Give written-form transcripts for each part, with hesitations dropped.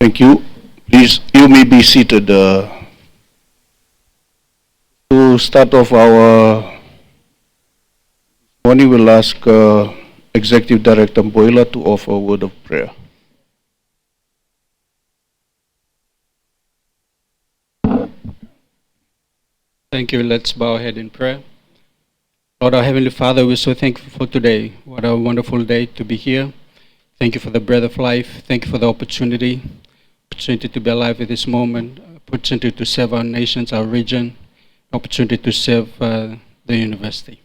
Thank you. Please, you may be seated. To start off our morning, we'll ask Executive Director Boyla to offer a word of prayer. Thank you. Let's bow our head in prayer. Lord, our Heavenly Father, we're so thankful for today. What a wonderful day to be here. Thank you for the breath of life. Thank you for the opportunity to be alive at this moment, opportunity to serve our nations, our region, opportunity to serve the university.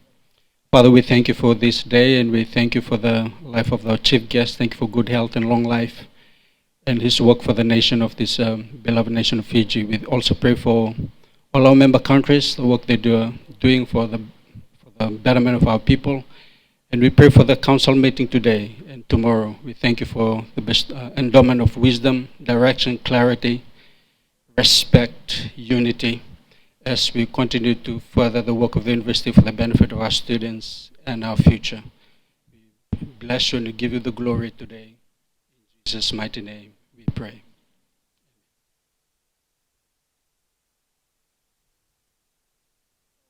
Father, we thank you for this day, and we thank you for the life of our chief guest. Thank you for good health and long life, and his work for the nation of this beloved nation of Fiji. We also pray for all our member countries, the work they are doing for the betterment of our people. And we pray for the council meeting today and tomorrow. We thank you for the best endowment of wisdom, direction, clarity, respect, unity, as we continue to further the work of the university for the benefit of our students and our future. We bless you and give you the glory today. In Jesus' mighty name we pray.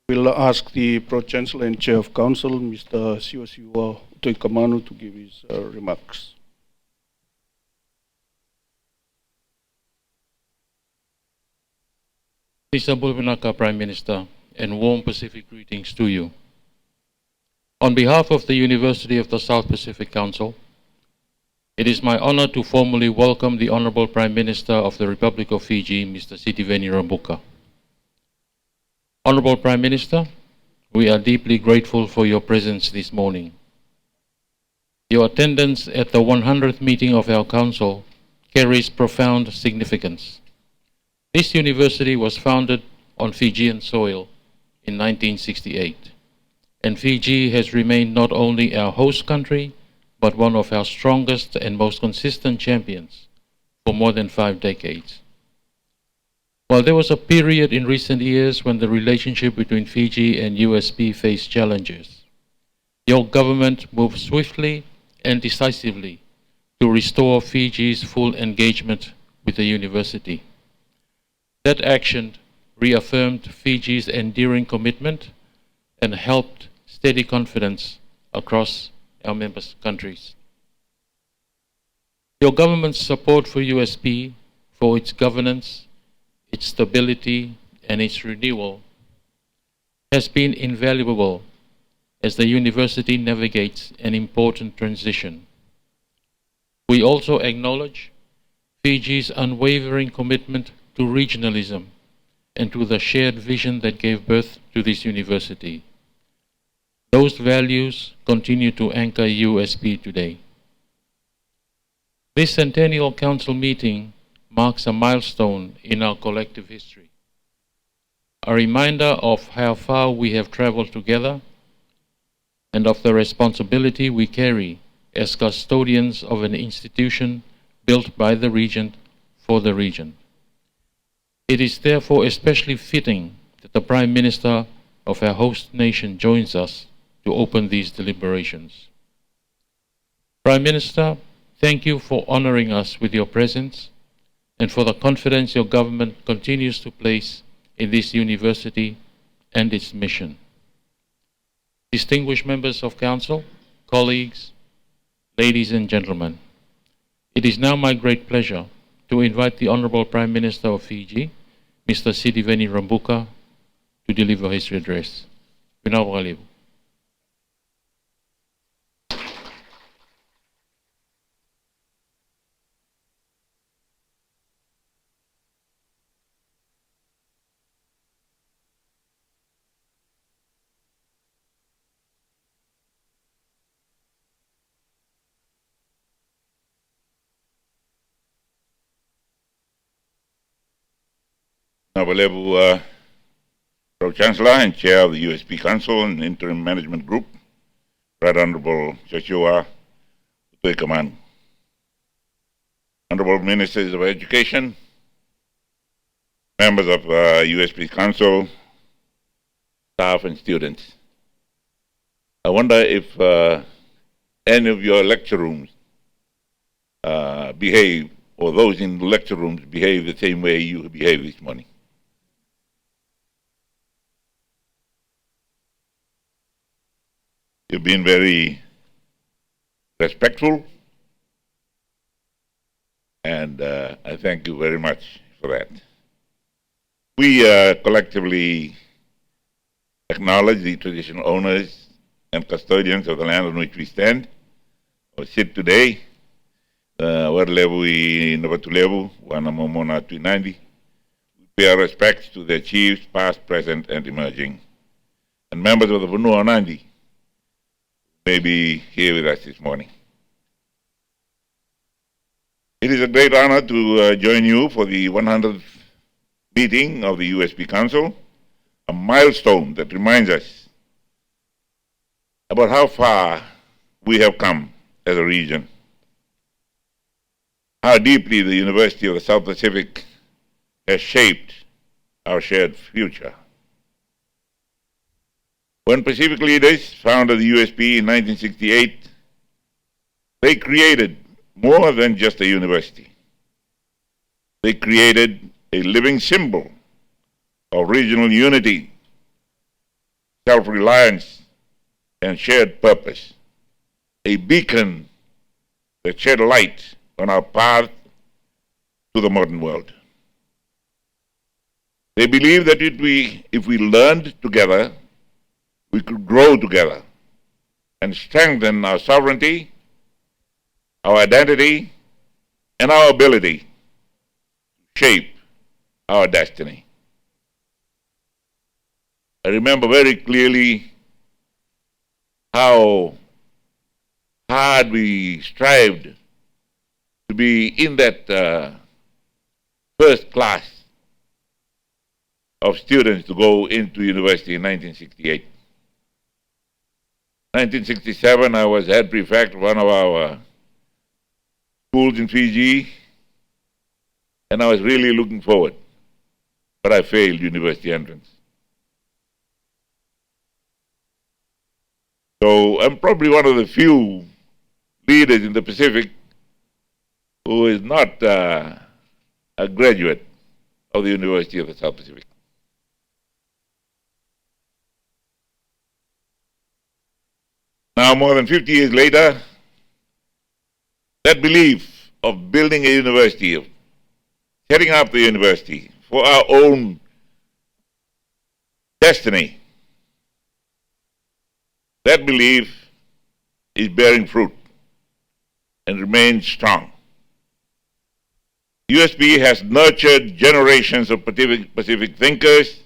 We'll ask the Pro-Chancellor and Chair of Council, Mr. Siwasiwa Toikamanu, to give his remarks. Mr. Bulbinaka, Prime Minister, and warm Pacific greetings to you. On behalf of the University of the South Pacific Council, it is my honor to formally welcome the Honorable Prime Minister of the Republic of Fiji, Mr. Sitiveni Rabuka. Honorable Prime Minister, we are deeply grateful for your presence this morning. Your attendance at the 100th meeting of our Council carries profound significance. This university was founded on Fijian soil in 1968, and Fiji has remained not only our host country, but one of our strongest and most consistent champions for more than 5 decades. While there was a period in recent years when the relationship between Fiji and USP faced challenges, your government moved swiftly and decisively to restore Fiji's full engagement with the university. That action reaffirmed Fiji's enduring commitment and helped steady confidence across our member countries. Your government's support for USP, for its governance, its stability, and its renewal has been invaluable as the university navigates an important transition. We also acknowledge Fiji's unwavering commitment to regionalism and to the shared vision that gave birth to this university. Those values continue to anchor USP today. This Centennial Council meeting marks a milestone in our collective history, a reminder of how far we have traveled together and of the responsibility we carry as custodians of an institution built by the region for the region. It is therefore especially fitting that the Prime Minister of our host nation joins us to open these deliberations. Prime Minister, thank you for honoring us with your presence and for the confidence your government continues to place in this university and its mission. Distinguished members of Council, colleagues, ladies and gentlemen, it is now my great pleasure to invite the Honorable Prime Minister of Fiji, Mr. Sitiveni Rabuka, to deliver his address. Honorable Pro-Chancellor and Chair of the USP Council and Interim Management Group, Right Honorable Joshua Utoikaman, Honorable Ministers of Education, members of USP Council, staff and students. I wonder if any of your lecture rooms behave or those in the lecture rooms behave the same way you behave this morning. You've been very respectful, and I thank you very much for that. We collectively acknowledge the traditional owners and custodians of the land on which we stand or sit today. Warlevu Navatulevu, Wanamomona Tuinandi. We pay our respects to their chiefs, past, present, and emerging, and members of the Vanua Nandi may be here with us this morning. It is a great honor to join you for the 100th meeting of the USP Council, a milestone that reminds us about how far we have come as a region, how deeply the University of the South Pacific has shaped our shared future. When Pacific leaders founded the USP in 1968, they created more than just a university. They created a living symbol of regional unity, self-reliance, and shared purpose, a beacon that shed light on our path to the modern world. They believed that if we learned together, we could grow together and strengthen our sovereignty, our identity, and our ability to shape our destiny. I remember very clearly how hard we strived to be in that first class of students to go into university in 1968. 1967, I was head prefect of one of our schools in Fiji, and I was really looking forward, but I failed university entrance. So I'm probably one of the few leaders in the Pacific who is not a graduate of the University of the South Pacific. Now, more than 50 years later, that belief of building a university, of setting up the university for our own destiny, that belief is bearing fruit and remains strong. USP has nurtured generations of Pacific thinkers,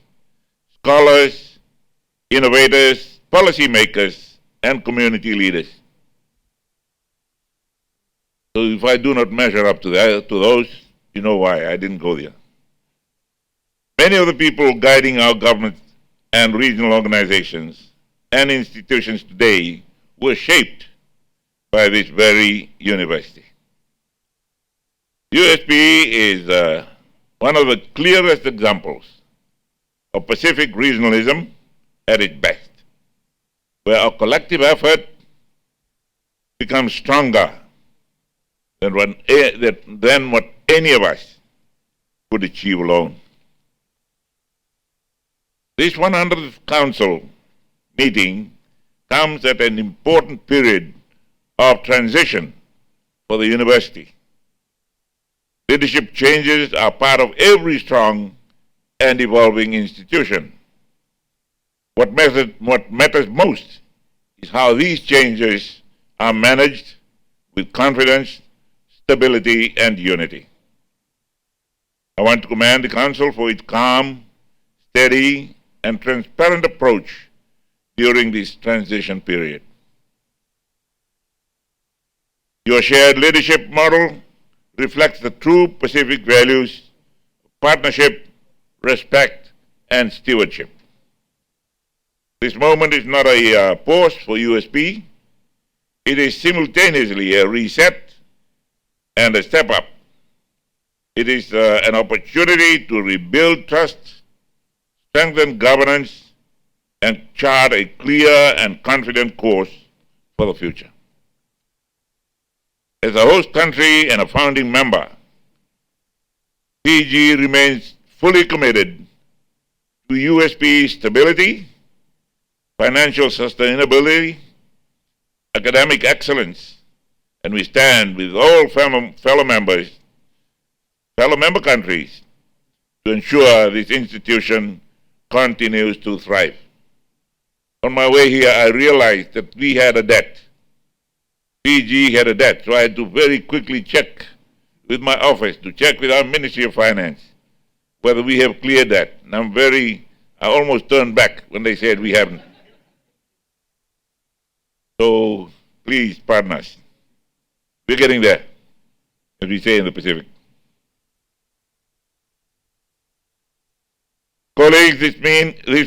scholars, innovators, policymakers, and community leaders. So if I do not measure up to those, you know why. I didn't go there. Many of the people guiding our government and regional organizations and institutions today were shaped by this very university. USP is one of the clearest examples of Pacific regionalism at its best, where our collective effort becomes stronger than what any of us could achieve alone. This 100th Council meeting comes at an important period of transition for the university. Leadership changes are part of every strong and evolving institution. What matters most is how these changes are managed with confidence, stability, and unity. I want to commend the Council for its calm, steady, and transparent approach during this transition period. Your shared leadership model reflects the true Pacific values of partnership, respect, and stewardship. This moment is not a pause for USP. It is simultaneously a reset and a step up. It is an opportunity to rebuild trust, strengthen governance, and chart a clear and confident course for the future. As a host country and a founding member, PG remains fully committed to USP stability, financial sustainability, academic excellence, and we stand with all fellow member countries to ensure this institution continues to thrive. On my way here, I realized that we had a debt. PG had a debt, so I had to very quickly check with my office, to check with our Ministry of Finance, whether we have cleared that. And I almost turned back when they said we haven't. So please pardon us. We're getting there, as we say in the Pacific. Colleagues, this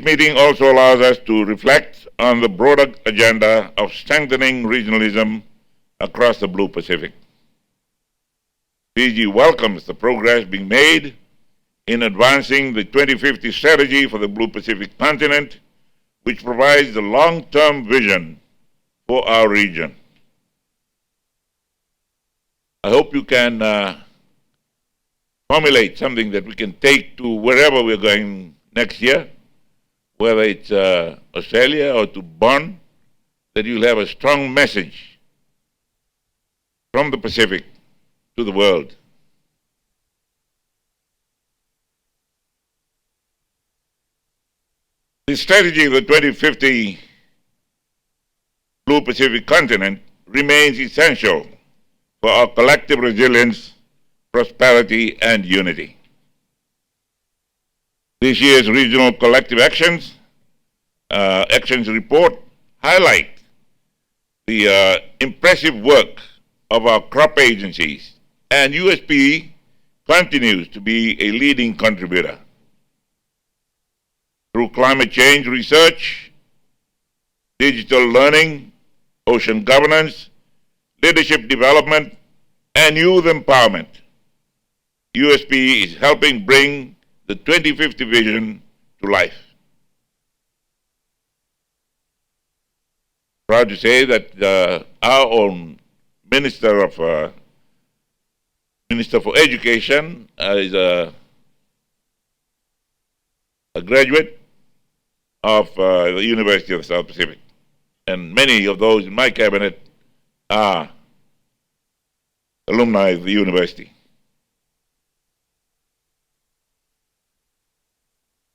meeting also allows us to reflect on the broader agenda of strengthening regionalism across the Blue Pacific. PG welcomes the progress being made in advancing the 2050 strategy for the Blue Pacific continent, which provides the long-term vision for our region. I hope you can formulate something that we can take to wherever we're going next year, whether it's Australia or to Bonn, that you'll have a strong message from the Pacific to the world. The strategy of the 2050 Blue Pacific continent remains essential for our collective resilience, prosperity, and unity. This year's Regional Collective Actions report highlight the impressive work of our crop agencies, and USP continues to be a leading contributor. Through climate change research, digital learning, ocean governance, leadership development, and youth empowerment, USP is helping bring the 2050 vision to life. Proud to say that our own Minister for Education is a graduate of the University of the South Pacific, and many of those in my cabinet are alumni of the university.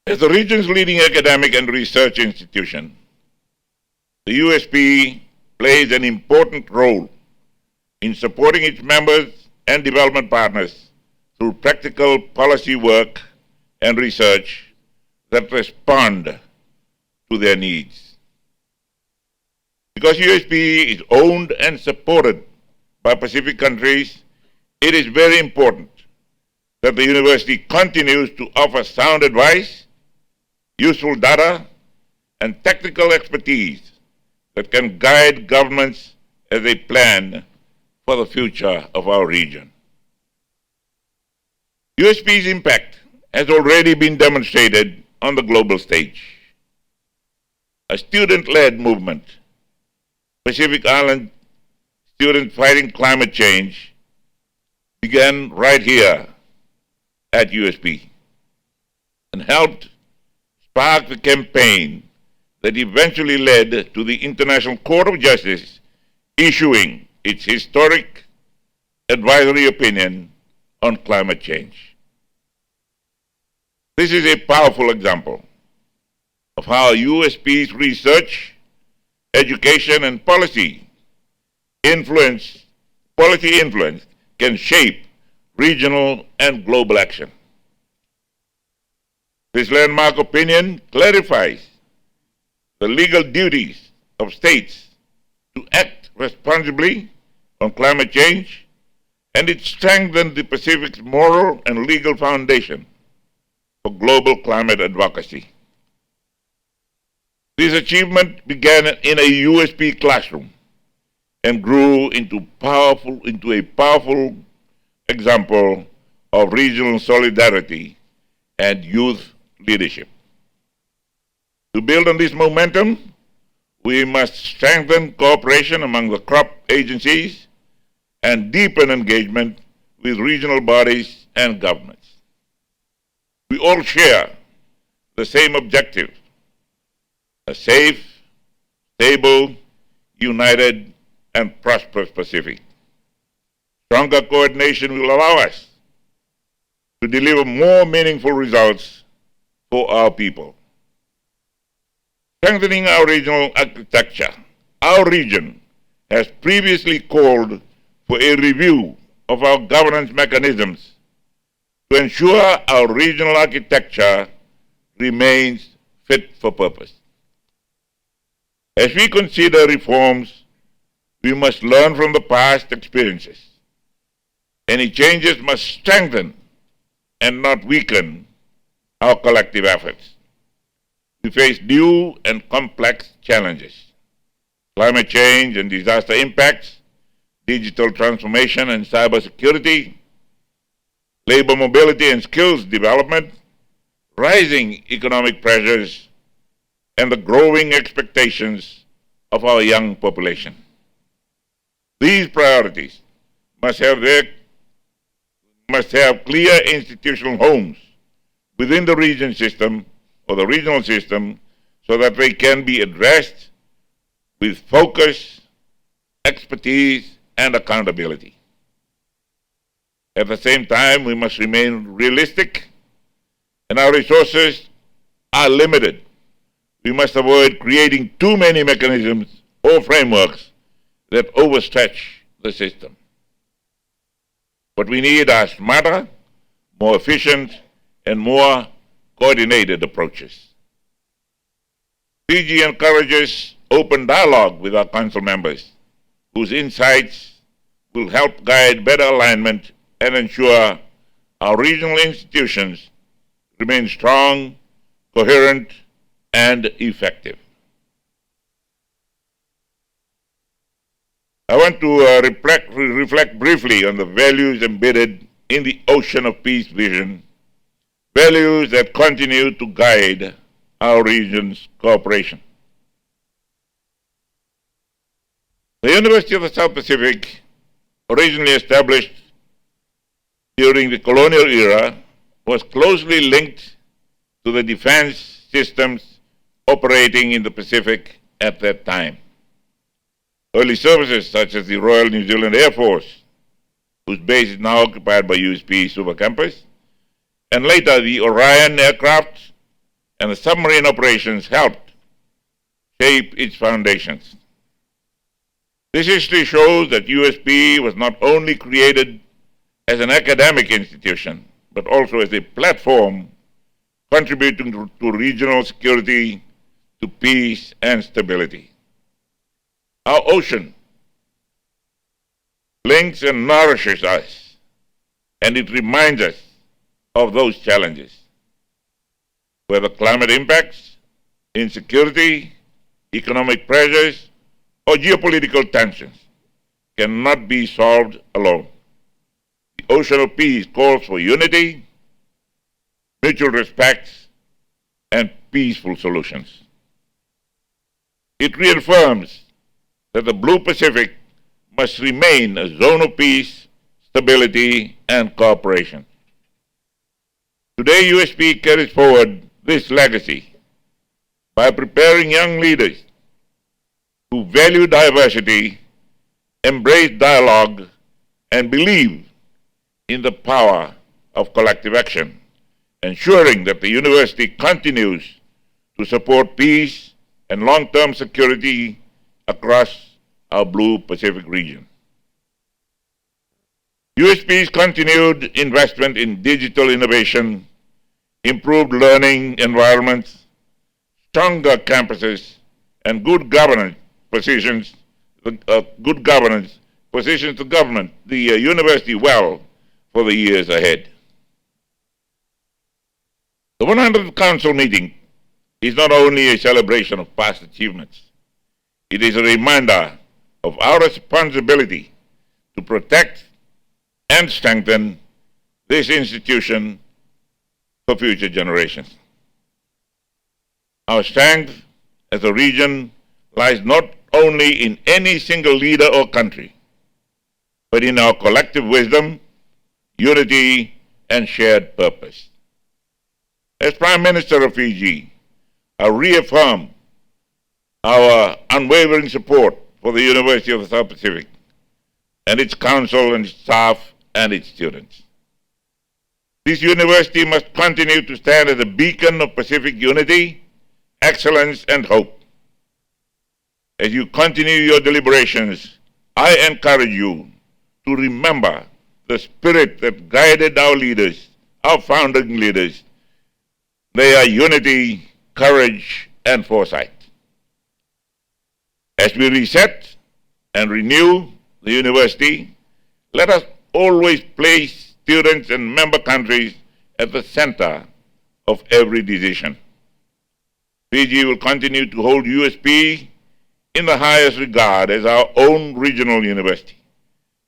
As the region's leading academic and research institution, the USP plays an important role in supporting its members and development partners through practical policy work and research that respond to their needs. Because USP is owned and supported by Pacific countries, it is very important that the university continues to offer sound advice, useful data, and technical expertise that can guide governments as they plan for the future of our region. USP's impact has already been demonstrated on the global stage. A student-led movement, Pacific Island Students Fighting Climate Change, began right here at USP and helped spark the campaign that eventually led to the International Court of Justice issuing its historic advisory opinion on climate change. This is a powerful example of how USP's research, education, and policy influence can shape regional and global action. This landmark opinion clarifies the legal duties of states to act responsibly on climate change, and it strengthened the Pacific's moral and legal foundation for global climate advocacy. This achievement began in a USP classroom and grew into a powerful example of regional solidarity and youth leadership. To build on this momentum, we must strengthen cooperation among the crop agencies and deepen engagement with regional bodies and governments. We all share the same objective: a safe, stable, united, and prosperous Pacific. Stronger coordination will allow us to deliver more meaningful results for our people. Strengthening our regional architecture, our region has previously called for a review of our governance mechanisms to ensure our regional architecture remains fit for purpose. As we consider reforms, we must learn from the past experiences. Any changes must strengthen and not weaken our collective efforts. We face new and complex challenges: climate change and disaster impacts, digital transformation and cybersecurity, labor mobility and skills development, rising economic pressures, and the growing expectations of our young population. These priorities must have clear institutional homes within the region system or the regional system so that they can be addressed with focus, expertise, and accountability. At the same time, we must remain realistic, and our resources are limited. We must avoid creating too many mechanisms or frameworks that overstretch the system. What we need are smarter, more efficient, and more coordinated approaches. PG encourages open dialogue with our council members, whose insights will help guide better alignment and ensure our regional institutions remain strong, coherent, and effective. I want to reflect briefly on the values embedded in the Ocean of Peace vision, values that continue to guide our region's cooperation. The University of the South Pacific, originally established during the colonial era, was closely linked to the defense systems operating in the Pacific at that time. Early services such as the Royal New Zealand Air Force, whose base is now occupied by USP Super Campus, and later the Orion aircraft and the submarine operations helped shape its foundations. This history shows that USP was not only created as an academic institution, but also as a platform contributing to regional security, to peace and stability. Our ocean links and nourishes us, and it reminds us of those challenges, whether climate impacts, insecurity, economic pressures, or geopolitical tensions cannot be solved alone. The Ocean of Peace calls for unity, mutual respect, and peaceful solutions. It reaffirms that the Blue Pacific must remain a zone of peace, stability, and cooperation. Today, USP carries forward this legacy by preparing young leaders who value diversity, embrace dialogue, and believe in the power of collective action, ensuring that the university continues to support peace and long-term security across our Blue Pacific region. USP's continued investment in digital innovation, improved learning environments, stronger campuses, and good governance positions the government, the university well for the years ahead. The 100th Council meeting is not only a celebration of past achievements, it is a reminder of our responsibility to protect and strengthen this institution for future generations. Our strength as a region lies not only in any single leader or country, but in our collective wisdom, unity, and shared purpose. As Prime Minister of Fiji, I reaffirm our unwavering support for the University of the South Pacific and its council and its staff and its students. This university must continue to stand as a beacon of Pacific unity, excellence, and hope. As you continue your deliberations, I encourage you to remember the spirit that guided our leaders, our founding leaders. They are unity, courage, and foresight. As we reset and renew the university, let us always place students and member countries at the center of every decision. Fiji will continue to hold USP in the highest regard as our own regional university,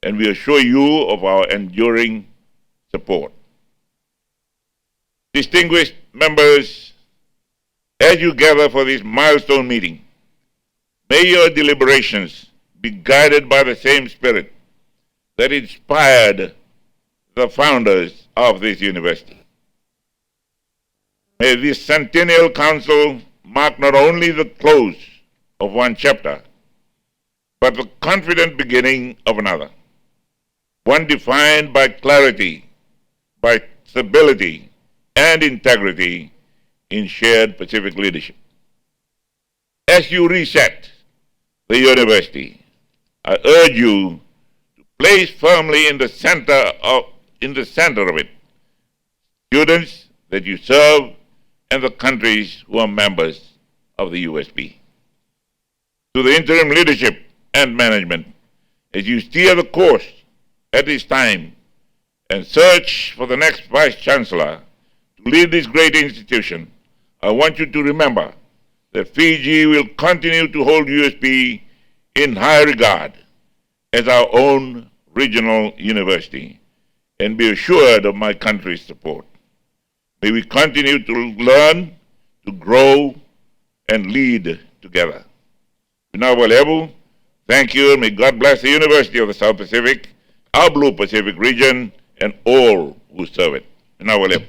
and we assure you of our enduring support. Distinguished members, as you gather for this milestone meeting, may your deliberations be guided by the same spirit that inspired the founders of this university. May this Centennial Council mark not only the close of one chapter, but the confident beginning of another, one defined by clarity, by stability, and integrity in shared Pacific leadership. As you reset the university, I urge you to place firmly in the center of it students that you serve and the countries who are members of the USP. To the interim leadership and management, as you steer the course at this time and search for the next Vice Chancellor to lead this great institution, I want you to remember that Fiji will continue to hold USP in high regard as our own regional university and be assured of my country's support. May we continue to learn, to grow, and lead together. Vinawalevu, thank you, and may God bless the University of the South Pacific, our Blue Pacific region, and all who serve it. Vinawalevu.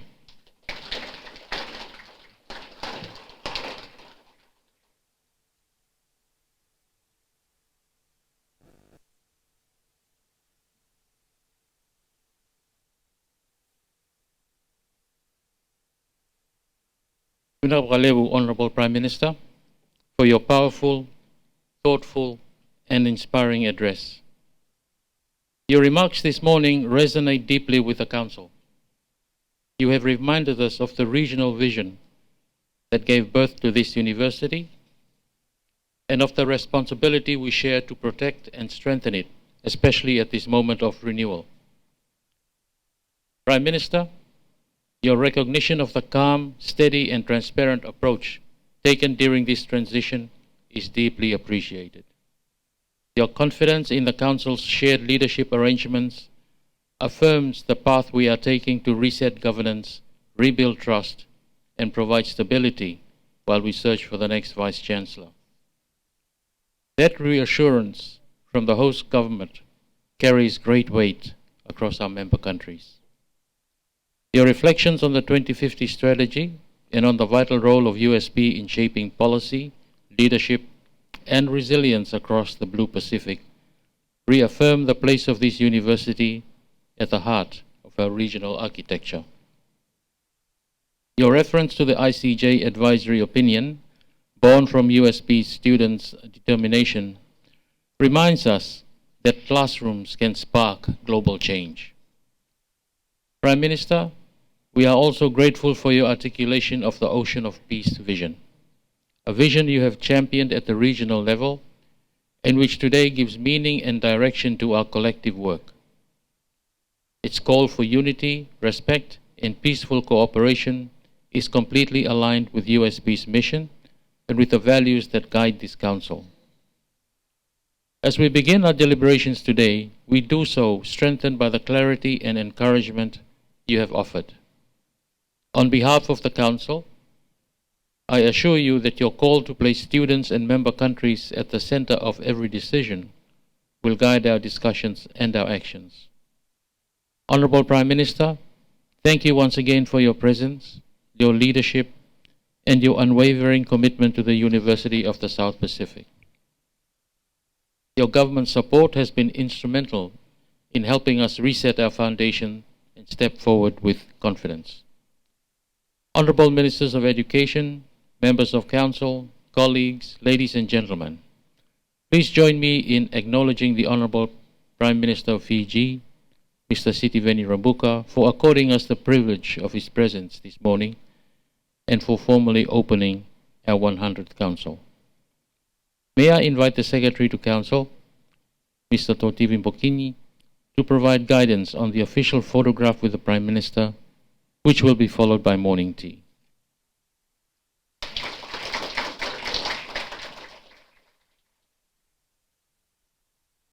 Honorable Prime Minister, for your powerful, thoughtful, and inspiring address. Your remarks this morning resonate deeply with the Council. You have reminded us of the regional vision that gave birth to this university and of the responsibility we share to protect and strengthen it, especially at this moment of renewal. Prime Minister, your recognition of the calm, steady, and transparent approach taken during this transition is deeply appreciated. Your confidence in the Council's shared leadership arrangements affirms the path we are taking to reset governance, rebuild trust, and provide stability while we search for the next Vice Chancellor. That reassurance from the host government carries great weight across our member countries. Your reflections on the 2050 strategy and on the vital role of USP in shaping policy, leadership, and resilience across the Blue Pacific reaffirm the place of this university at the heart of our regional architecture. Your reference to the ICJ advisory opinion, born from USP students' determination, reminds us that classrooms can spark global change. Prime Minister, we are also grateful for your articulation of the Ocean of Peace vision, a vision you have championed at the regional level and which today gives meaning and direction to our collective work. Its call for unity, respect, and peaceful cooperation is completely aligned with USP's mission and with the values that guide this Council. As we begin our deliberations today, we do so strengthened by the clarity and encouragement you have offered. On behalf of the Council, I assure you that your call to place students and member countries at the center of every decision will guide our discussions and our actions. Honorable Prime Minister, thank you once again for your presence, your leadership, and your unwavering commitment to the University of the South Pacific. Your government support has been instrumental in helping us reset our foundation and step forward with confidence. Honorable Ministers of Education, members of Council, colleagues, ladies and gentlemen, please join me in acknowledging the Honorable Prime Minister of Fiji, Mr. Sitiveni Rabuka, for according us the privilege of his presence this morning and for formally opening our 100th Council. May I invite the Secretary to Council, Mr. Totivin Pokini, to provide guidance on the official photograph with the Prime Minister, which will be followed by morning tea.